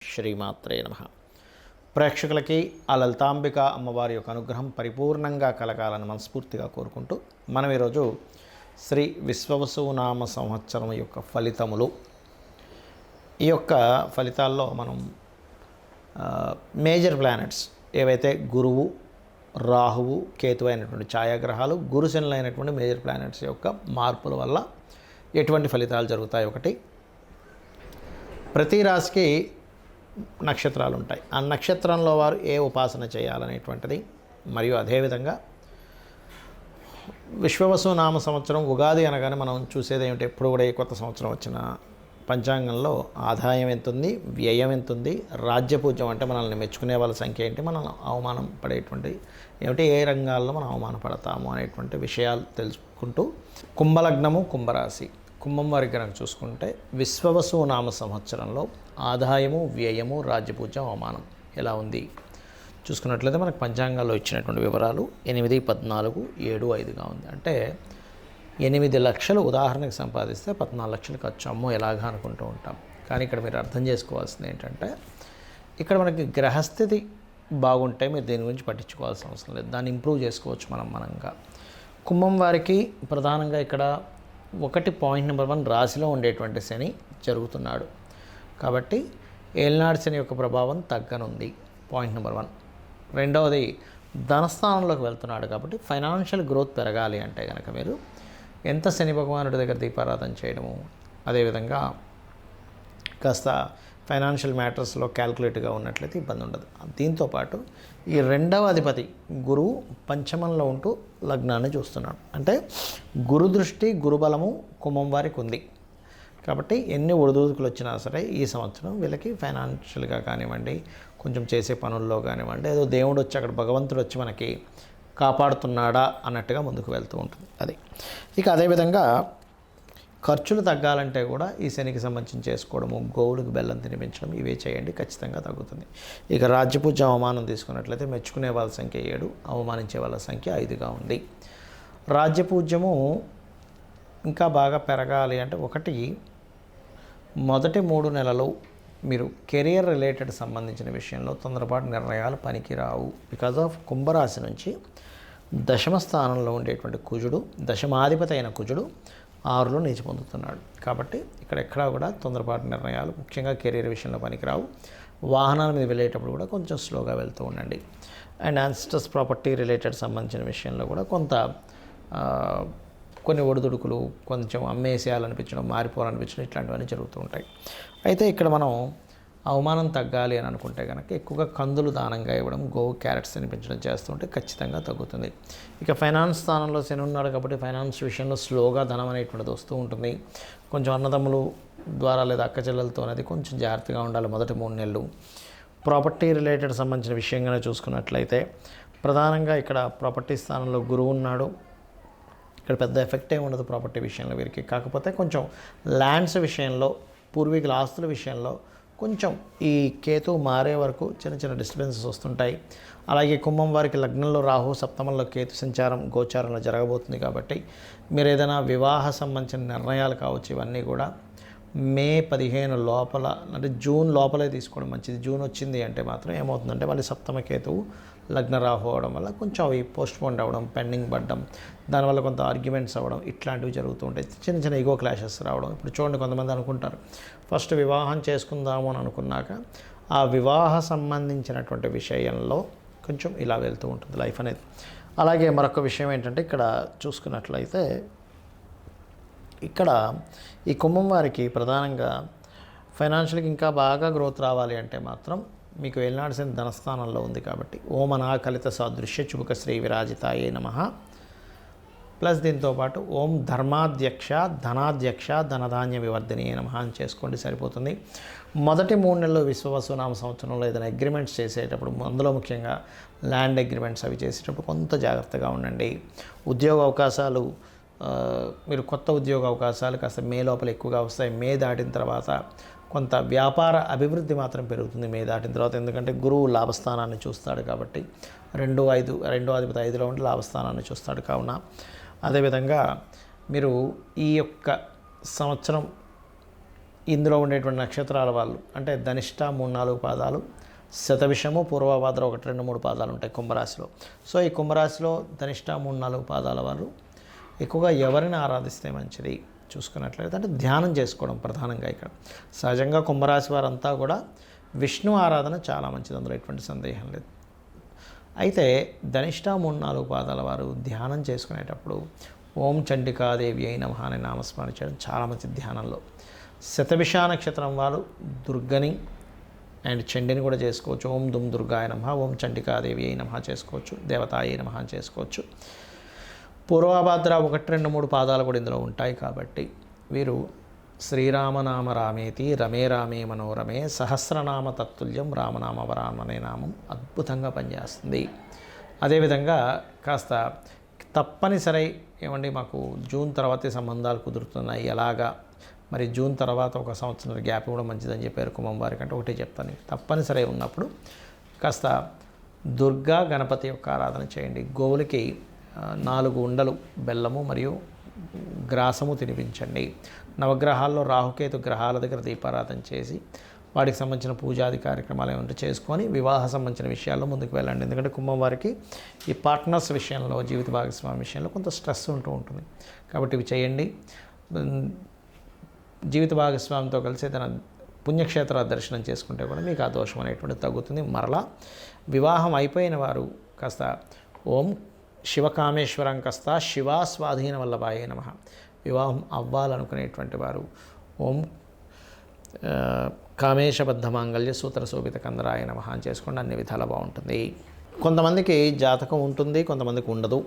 శ్రీమాత్రే నమః. ప్రేక్షకులకి ఆ లలితాంబిక అమ్మవారి యొక్క అనుగ్రహం పరిపూర్ణంగా కలగాలని మనస్ఫూర్తిగా కోరుకుంటూ మనం ఈరోజు శ్రీ విశ్వవసునామ సంవత్సరం యొక్క ఫలితములు, ఈ యొక్క ఫలితాల్లో మనం మేజర్ ప్లానెట్స్ ఏవైతే గురువు, రాహువు, కేతు అయినటువంటి ఛాయాగ్రహాలు, గురుశనులు అయినటువంటి మేజర్ ప్లానెట్స్ యొక్క మార్పుల వల్ల ఎటువంటి ఫలితాలు జరుగుతాయి. ఒకటి, ప్రతి రాశికి నక్షత్రాలు ఉంటాయి. ఆ నక్షత్రంలో వారు ఏ ఉపాసన చేయాలనేటువంటిది, మరియు అదేవిధంగా విశ్వవసు నామ సంవత్సరం ఉగాది అనగానే మనం చూసేది ఏమిటి, ఎప్పుడు కూడా ఏ కొత్త సంవత్సరం వచ్చిన పంచాంగంలో ఆదాయం ఎంత ఉంది, వ్యయం ఎంత ఉంది, రాజ్యపూజ్యం అంటే మనల్ని మెచ్చుకునే వాళ్ళ సంఖ్య ఏంటి, మనం అవమానం పడేటువంటి ఏమిటి, ఏ రంగాల్లో మనం అవమానపడతాము అనేటువంటి విషయాలు తెలుసుకుంటూ, కుంభలగ్నము, కుంభరాశి, కుంభం వారికి కనుక చూసుకుంటే విశ్వవసు నామ సంవత్సరంలో ఆదాయము, వ్యయము, రాజ్యపూజ్యం, అవమానం ఎలా ఉంది చూసుకున్నట్లయితే మనకు పంచాంగాల్లో ఇచ్చినటువంటి వివరాలు 8, 14, 7, 5గా ఉంది. అంటే 8 లక్షలు ఉదాహరణకు సంపాదిస్తే 14 లక్షలు ఖర్చు, అమ్మో ఎలాగా అనుకుంటూ ఉంటాం. కానీ ఇక్కడ మీరు అర్థం చేసుకోవాల్సింది ఏంటంటే, ఇక్కడ మనకి గ్రహస్థితి బాగుంటే మీరు దీని గురించి పట్టించుకోవాల్సిన అవసరం లేదు, దాన్ని ఇంప్రూవ్ చేసుకోవచ్చు మనంగా. కుంభం వారికి ప్రధానంగా ఇక్కడ పాయింట్ నెంబర్ 1 రాశిలో ఉండేటువంటి శని జరుగుతున్నాడు కాబట్టి ఏలినాడు శని యొక్క ప్రభావం తగ్గనుంది, పాయింట్ నెంబర్ 1. రెండవది, ధనస్థానంలోకి వెళ్తున్నాడు కాబట్టి ఫైనాన్షియల్ గ్రోత్ పెరగాలి అంటే కనుక మీరు ఎంత శని భగవానుడి దగ్గర దీపారాధన చేయడము, అదేవిధంగా కాస్త ఫైనాన్షియల్ మ్యాటర్స్లో క్యాల్కులేట్గా ఉన్నట్లయితే ఇబ్బంది ఉండదు. దీంతోపాటు ఈ రెండవ అధిపతి గురువు పంచమంలో ఉంటూ లగ్నాన్ని చూస్తున్నాడు. అంటే గురు దృష్టి, గురుబలము కుంభం వారికి ఉంది కాబట్టి ఎన్ని ఒడిదుడుకులు వచ్చినా సరే ఈ సంవత్సరం వీళ్ళకి ఫైనాన్షియల్గా కానివ్వండి, కొంచెం చేసే పనుల్లో కానివ్వండి, ఏదో దేవుడు వచ్చి అక్కడ భగవంతుడు వచ్చి మనకి కాపాడుతున్నాడా అన్నట్టుగా ముందుకు వెళ్తూ ఉంటుంది. అది ఇక అదేవిధంగా ఖర్చులు తగ్గాలంటే కూడా ఈ శనికి సంబంధించి చేసుకోవడము, గోవులకు బెల్లం తినిపించడం, ఇవే చేయండి, ఖచ్చితంగా తగ్గుతుంది. ఇక రాజ్యపూజ్య అవమానం తీసుకున్నట్లయితే మెచ్చుకునే వాళ్ళ సంఖ్య 7, అవమానించే వాళ్ళ సంఖ్య 5గా ఉంది. రాజ్యపూజ్యము ఇంకా బాగా పెరగాలి అంటే, ఒకటి, మొదటి 3 నెలలు మీరు కెరియర్ రిలేటెడ్ సంబంధించిన విషయంలో తొందరపాటు నిర్ణయాలు పనికిరావు. బికాజ్ ఆఫ్ కుంభరాశి నుంచి దశమ స్థానంలో ఉండేటువంటి కుజుడు, దశమాధిపతి అయిన కుజుడు 6లో నీచి పొందుతున్నాడు కాబట్టి ఎక్కడా కూడా తొందరపాటు నిర్ణయాలు, ముఖ్యంగా కెరీర్ విషయంలో పనికిరావు. వాహనాల మీద వెళ్ళేటప్పుడు కూడా కొంచెం స్లోగా వెళ్తూ ఉండండి. అండ్ యాన్సిస్టర్స్ ప్రాపర్టీ రిలేటెడ్ సంబంధించిన విషయంలో కూడా కొన్ని ఒడిదుడుకులు, కొంచెం అమ్మేసేయాలనిపించడం, మారిపోవాలనిపించడం, ఇట్లాంటివన్నీ జరుగుతూ ఉంటాయి. అయితే ఇక్కడ మనం అవమానం తగ్గాలి అని అనుకుంటే కనుక ఎక్కువగా కందులు దానంగా ఇవ్వడం, గోవు క్యారెట్స్ తినిపించడం చేస్తుంటే ఖచ్చితంగా తగ్గుతుంది. ఇక ఫైనాన్స్ స్థానంలో శని ఉన్నాడు కాబట్టి ఫైనాన్స్ విషయంలో స్లోగా ధనం అనేటువంటిది వస్తూ ఉంటుంది. కొంచెం అన్నదమ్ములు ద్వారా లేదా అక్క చెల్లెలతో అనేది కొంచెం జాగ్రత్తగా ఉండాలి మొదటి 3 నెలలు. ప్రాపర్టీ రిలేటెడ్ సంబంధించిన విషయంగానే చూసుకున్నట్లయితే ప్రధానంగా ఇక్కడ ప్రాపర్టీ స్థానంలో గురువు ఉన్నాడు. ఇక్కడ పెద్ద ఎఫెక్ట్ ఏమి ఉండదు ప్రాపర్టీ విషయంలో వీరికి. కాకపోతే కొంచెం ల్యాండ్స్ విషయంలో, పూర్వీకుల ఆస్తుల విషయంలో కొంచెం ఈ కేతు మారే వరకు చిన్న డిస్టర్బెన్సెస్ వస్తుంటాయి. అలాగే కుంభం వారికి లగ్నంలో రాహు, సప్తమంలో కేతు సంచారం గోచారంలో జరగబోతుంది కాబట్టి మీరు ఏదైనా వివాహ సంబంధించిన నిర్ణయాలు కావచ్చు, ఇవన్నీ కూడా మే 15 లోపల, అంటే జూన్ లోపలే తీసుకోవడం మంచిది. జూన్ వచ్చింది అంటే మాత్రం ఏమవుతుందంటే మళ్ళీ సప్తమ కేతువు లగ్న రాహు అవడం వల్ల కొంచెం అవి పోస్ట్పోన్ అవ్వడం, పెండింగ్ పడడం, దానివల్ల కొంత ఆర్గ్యుమెంట్స్ అవ్వడం, ఇట్లాంటివి జరుగుతూ ఉంటాయి. చిన్న ఈగో క్లాషెస్ రావడం. ఇప్పుడు చూడండి, కొంతమంది అనుకుంటారు ఫస్ట్ వివాహం చేసుకుందాము అని అనుకున్నాక ఆ వివాహ సంబంధించినటువంటి విషయంలో కొంచెం ఇలా వెళ్తూ ఉంటుంది లైఫ్ అనేది. అలాగే మరొక విషయం ఏంటంటే, ఇక్కడ చూసుకున్నట్లయితే ఇక్కడ ఈ కుంభం వారికి ప్రధానంగా ఫైనాన్షియల్గా ఇంకా బాగా గ్రోత్ రావాలి అంటే మాత్రం మీకు వెళ్ళాల్సిన ధనస్థానంలో ఉంది కాబట్టి ఓం అనాకలిత సాదృశ్య చుబుక శ్రీ విరాజితాయే నమః ప్లస్ దీంతోపాటు ఓం ధర్మాధ్యక్ష ధనాధ్యక్ష ధనధాన్య వివర్ధనీయ నమః అని చేసుకోండి, సరిపోతుంది. మొదటి 3 నెలలు విశ్వవసునామ సంవత్సరంలో ఏదైనా అగ్రిమెంట్స్ చేసేటప్పుడు, అందులో ముఖ్యంగా ల్యాండ్ అగ్రిమెంట్స్ అవి చేసేటప్పుడు కొంత జాగ్రత్తగా ఉండండి. ఉద్యోగ అవకాశాలు, మీరు కొత్త ఉద్యోగ అవకాశాలు కాస్త మే లోపల ఎక్కువగా వస్తాయి. మే దాటిన తర్వాత కొంత వ్యాపార అభివృద్ధి మాత్రం పెరుగుతుంది మే దాటిన తర్వాత. ఎందుకంటే గురువు లాభస్థానాన్ని చూస్తాడు కాబట్టి, 2 అధిపతి 5లో ఉండి లాభస్థానాన్ని చూస్తాడు కావున. అదేవిధంగా మీరు ఈ యొక్క సంవత్సరం ఇందులో ఉండేటువంటి నక్షత్రాల వాళ్ళు అంటే ధనిష్ట 3-4 పాదాలు, శతభిషము, పూర్వభాద్ర 1-2-3 పాదాలు ఉంటాయి కుంభరాశిలో. సో ఈ కుంభరాశిలో ధనిష్ట 3-4 పాదాల వాళ్ళు ఎక్కువగా ఎవరిని ఆరాధిస్తే మంచిది చూసుకున్నట్లయితే అంటే ధ్యానం చేసుకోవడం ప్రధానంగా ఇక్కడ. సహజంగా కుంభరాశి వారంతా కూడా విష్ణు ఆరాధన చాలా మంచిది, అందులో ఎటువంటి సందేహం లేదు. అయితే ధనిష్ట 3-4 పాదాల వారు ధ్యానం చేసుకునేటప్పుడు ఓం చండికాదేవి అయిన నమః అనే నామస్మరణ చేయడం చాలా మంచిది ధ్యానంలో. శతభిష నక్షత్రం వారు దుర్గని అండ్ చండిని కూడా చేసుకోవచ్చు. ఓం దుమ్ దుర్గాయ నమః, ఓం చండికాదేవి అయిన నమః చేసుకోవచ్చు, దేవతాయ నమః చేసుకోవచ్చు. పూర్వభాద్ర 1-2-3 పాదాలు కూడా ఇందులో ఉంటాయి కాబట్టి వీరు శ్రీరామనామ రామేతి రమే రామే మనోరమే సహస్రనామ తత్తుల్యం రామనామ వరామ అనే నామం అద్భుతంగా పనిచేస్తుంది. అదేవిధంగా కాస్త తప్పనిసరి ఏమండి మాకు జూన్ తర్వాతే సంబంధాలు కుదురుతున్నాయి, ఎలాగా మరి జూన్ తర్వాత 1 సంవత్సరం గ్యాప్ కూడా మంచిదని చెప్పారు కుంభం వారికి అంటే ఒకటే చెప్తాను, తప్పనిసరి ఉన్నప్పుడు కాస్త దుర్గా గణపతి యొక్క ఆరాధన చేయండి. గోవులకి 4 ఉండలు బెల్లము మరియు గ్రాసము తినిపించండి. నవగ్రహాల్లో రాహుకేతు గ్రహాల దగ్గర దీపారాధన చేసి వాటికి సంబంధించిన పూజాది కార్యక్రమాలు ఏమంటే చేసుకొని వివాహ సంబంధించిన విషయాల్లో ముందుకు వెళ్ళండి. ఎందుకంటే కుంభం వారికి ఈ పార్ట్నర్స్ విషయంలో, జీవిత భాగస్వామి విషయంలో కొంత స్ట్రెస్ ఉంటుంది కాబట్టి ఇవి చేయండి. జీవిత భాగస్వామితో కలిసి తన పుణ్యక్షేత్ర దర్శనం చేసుకుంటే కూడా మీకు ఆ దోషం అనేటువంటిది తగ్గుతుంది. మరలా వివాహం అయిపోయిన వారు కాస్త ఓం శివకామేశ్వరం కాస్త శివా స్వాధీన వల్లభాయే నమః, వివాహం అవ్వాలనుకునేటువంటి వారు ఓం కామేశబద్ధ మాంగళ్య సూత్ర శోభిత కందరాయ నమః అని చేసుకోండి, అన్ని విధాలా బాగుంటుంది. కొంతమందికి జాతకం ఉంటుంది, కొంతమందికి ఉండదు,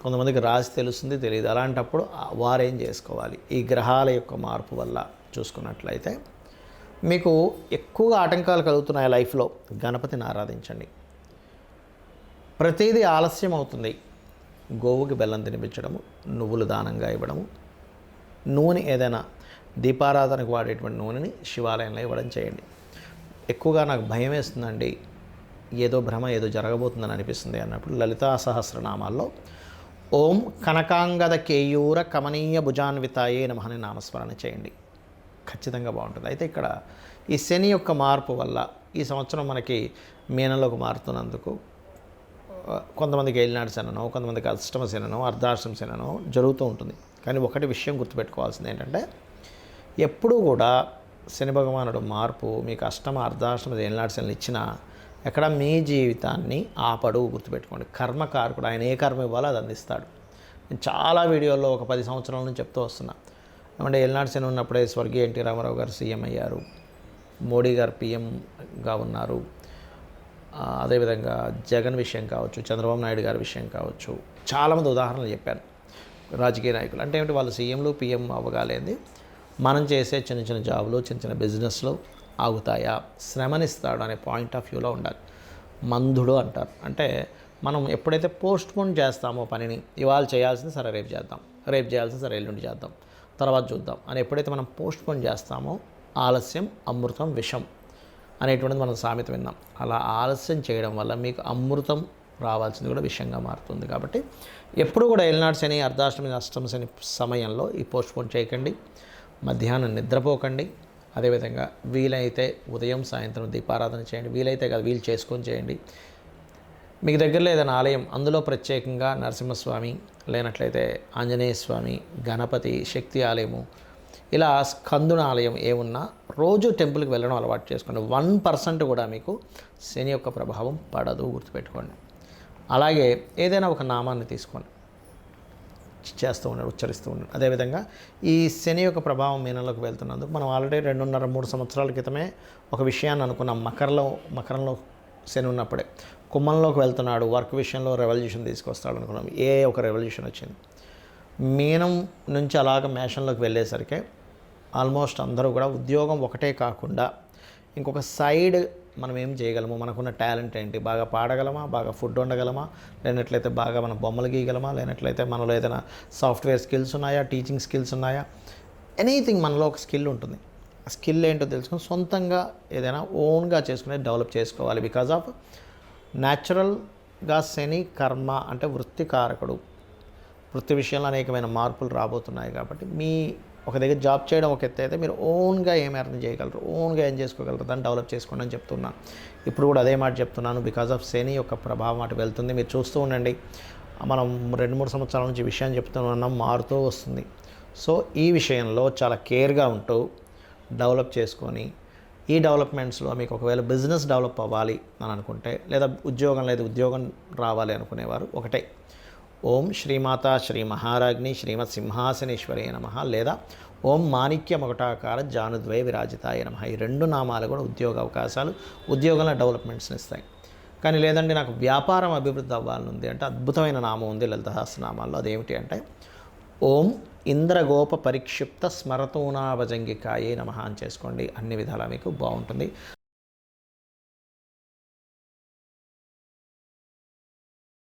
కొంతమందికి రాసి తెలుస్తుంది, తెలియదు. అలాంటప్పుడు వారేం చేసుకోవాలి? ఈ గ్రహాల యొక్క మార్పు వల్ల చూసుకున్నట్లయితే మీకు ఎక్కువగా ఆటంకాలు కలుగుతున్నాయి లైఫ్లో, గణపతిని ఆరాధించండి. ప్రతిదీ ఆలస్యం అవుతుంది. గోవుకి బెల్లం తినిపించడము, నువ్వులు దానంగా ఇవ్వడము, నూనె ఏదైనా దీపారాధనకు వాడేటువంటి నూనెని శివాలయంలో ఇవ్వడం చేయండి. ఎక్కువగా నాకు భయం వేస్తుందండి, ఏదో భ్రమ, ఏదో జరగబోతుందని అనిపిస్తుంది అన్నప్పుడు లలితా సహస్రనామాల్లో ఓం కనకాంగద కేయూర కమనీయ భుజాన్వితాయే నమః అనే నామస్మరణ చేయండి, ఖచ్చితంగా బాగుంటుంది. అయితే ఇక్కడ ఈ శని యొక్క మార్పు వల్ల ఈ సంవత్సరం మనకి మీనంలోకి మారుతున్నందుకు కొంతమందికి ఏలినాడు శననో, కొంతమందికి అష్టమ శననో, అర్ధాష్టమ శననో జరుగుతూ ఉంటుంది. కానీ ఒకటి విషయం గుర్తుపెట్టుకోవాల్సింది ఏంటంటే ఎప్పుడూ కూడా శని భగవానుడు మార్పు మీకు అష్టమ అర్ధాష్టమ ఏలినాడు శనలు ఇచ్చినా ఎక్కడ మీ జీవితాన్ని ఆపడు, గుర్తుపెట్టుకోండి. కర్మకారకుడు, ఆయన ఏ కర్మ ఇవ్వాలో అది అందిస్తాడు. నేను చాలా వీడియోల్లో ఒక 10 సంవత్సరాల నుంచి చెప్తూ వస్తున్నా. ఏమంటే ఏలినాడు శని ఉన్నప్పుడే స్వర్గీయ ఎన్టీ రామారావు గారు సీఎం అయ్యారు, మోడీ గారు పిఎంగా ఉన్నారు, అదేవిధంగా జగన్ విషయం కావచ్చు, చంద్రబాబు నాయుడు గారి విషయం కావచ్చు, చాలామంది ఉదాహరణలు చెప్పాను. రాజకీయ నాయకులు అంటే ఏమిటి, వాళ్ళు సీఎంలు పిఎం అవ్వగాలేంది మనం చేసే చిన్న చిన్న జాబులు, చిన్న చిన్న బిజినెస్లు ఆగుతాయా? శ్రమనిస్తాడు అనే పాయింట్ ఆఫ్ వ్యూలో ఉండాలి. మందుడు అంటారు, అంటే మనం ఎప్పుడైతే పోస్ట్ పోన్ చేస్తామో పనిని, ఇవాళ చేయాల్సింది సరే రేపు చేద్దాం, రేపు చేయాల్సింది సరే ఎల్లుండి చేద్దాం, తర్వాత చూద్దాం అని ఎప్పుడైతే మనం పోస్ట్ పోన్ చేస్తామో ఆలస్యం అమృతం విషం అనేటువంటిది మనం సామెత విన్నాం. అలా ఆలస్యం చేయడం వల్ల మీకు అమృతం రావాల్సింది కూడా విషయంగా మారుతుంది. కాబట్టి ఎప్పుడు కూడా ఏలినాడు శని, అర్ధాష్టమి, అష్టమ శని సమయంలో ఈ పోస్ట్ పోన్ చేయకండి. మధ్యాహ్నం నిద్రపోకండి. అదేవిధంగా వీలైతే ఉదయం సాయంత్రం దీపారాధన చేయండి. వీలైతే కాదు, వీలు చేసుకొని చేయండి. మీకు దగ్గరలో ఏదైనా ఆలయం, అందులో ప్రత్యేకంగా నరసింహస్వామి, లేనట్లయితే ఆంజనేయ స్వామి, గణపతి, శక్తి ఆలయము, ఇలా స్కందున ఆలయం ఏమున్నా రోజు టెంపుల్కి వెళ్ళడం అలవాటు చేసుకోండి. 1% కూడా మీకు శని యొక్క ప్రభావం పడదు, గుర్తుపెట్టుకోండి. అలాగే ఏదైనా ఒక నామాన్ని తీసుకోండి, చేస్తూ ఉండండి, ఉచ్చరిస్తూ ఉండండి. అదేవిధంగా ఈ శని యొక్క ప్రభావం మీనంలోకి వెళ్తున్నందుకు మనం ఆల్రెడీ 2.5-3 సంవత్సరాల క్రితమే ఒక విషయాన్ని అనుకున్నాం. మకరంలో శని ఉన్నప్పుడే కుంభంలోకి వెళ్తున్నాడు, వర్క్ విషయంలో రెవల్యూషన్ తీసుకొస్తాడు అనుకున్నాం. ఒక రెవల్యూషన్ వచ్చింది. మీనం నుంచి అలాగ మేషంలోకి వెళ్ళేసరికి ఆల్మోస్ట్ అందరూ కూడా ఉద్యోగం ఒకటే కాకుండా ఇంకొక సైడ్ మనం ఏం చేయగలము, మనకున్న టాలెంట్ ఏంటి, బాగా పాడగలమా, బాగా ఫుడ్ వండగలమా, లేనట్లయితే బాగా మనం బొమ్మలు గీయగలమా, లేనట్లయితే మనలో ఏదైనా సాఫ్ట్వేర్ స్కిల్స్ ఉన్నాయా, టీచింగ్ స్కిల్స్ ఉన్నాయా, ఎనీథింగ్ మనలో ఒక స్కిల్ ఉంటుంది. ఆ స్కిల్ ఏంటో తెలుసుకొని సొంతంగా ఏదైనా ఓన్గా చేసుకునే డెవలప్ చేసుకోవాలి. బికాజ్ ఆఫ్ న్యాచురల్గా శని కర్మ అంటే వృత్తి కారకుడు. వృత్తి విషయంలో అనేకమైన మార్పులు రాబోతున్నాయి కాబట్టి మీ ఒక దగ్గర జాబ్ చేయడం ఒక ఎత్తు అయితే మీరు ఓన్గా ఏం ఎర్న్ చేయగలరు, ఓన్గా ఏం చేసుకోగలరు, దాన్ని డెవలప్ చేసుకోండి అని చెప్తున్నాను. ఇప్పుడు కూడా అదే మాట చెప్తున్నాను. బికాజ్ ఆఫ్ శని యొక్క ప్రభావం అటు వెళ్తుంది. మీరు చూస్తూ ఉండండి, మనం 2-3 సంవత్సరాల నుంచి విషయం చెప్తున్నాం, మారుతూ వస్తుంది. సో ఈ విషయంలో చాలా కేర్గా ఉంటూ డెవలప్ చేసుకొని, ఈ డెవలప్మెంట్స్లో మీకు ఒకవేళ బిజినెస్ డెవలప్ అవ్వాలి అని అనుకుంటే, లేదా ఉద్యోగం రావాలి అనుకునేవారు ఒకటే, ఓం శ్రీమాత శ్రీ మహారాజ్ని శ్రీమత్ సింహాసనేశ్వరి నమః, లేదా ఓం మాణిక్య మకుటాకార జానుద్వయ విరాజితాయ నమః. ఈ 2 నామాలు కూడా ఉద్యోగ అవకాశాలు, ఉద్యోగంలో డెవలప్మెంట్స్ని ఇస్తాయి. కానీ లేదండి నాకు వ్యాపారం అభివృద్ధి అవ్వాలనుంది అంటే అద్భుతమైన నామం ఉంది లలిత సహస్రనామాల్లో. అదేమిటి అంటే ఓం ఇంద్రగోప పరిక్షిప్త స్మరతూనాభజంగికాయే నమః అని చేసుకోండి. అన్ని విధాలా మీకు బాగుంటుంది.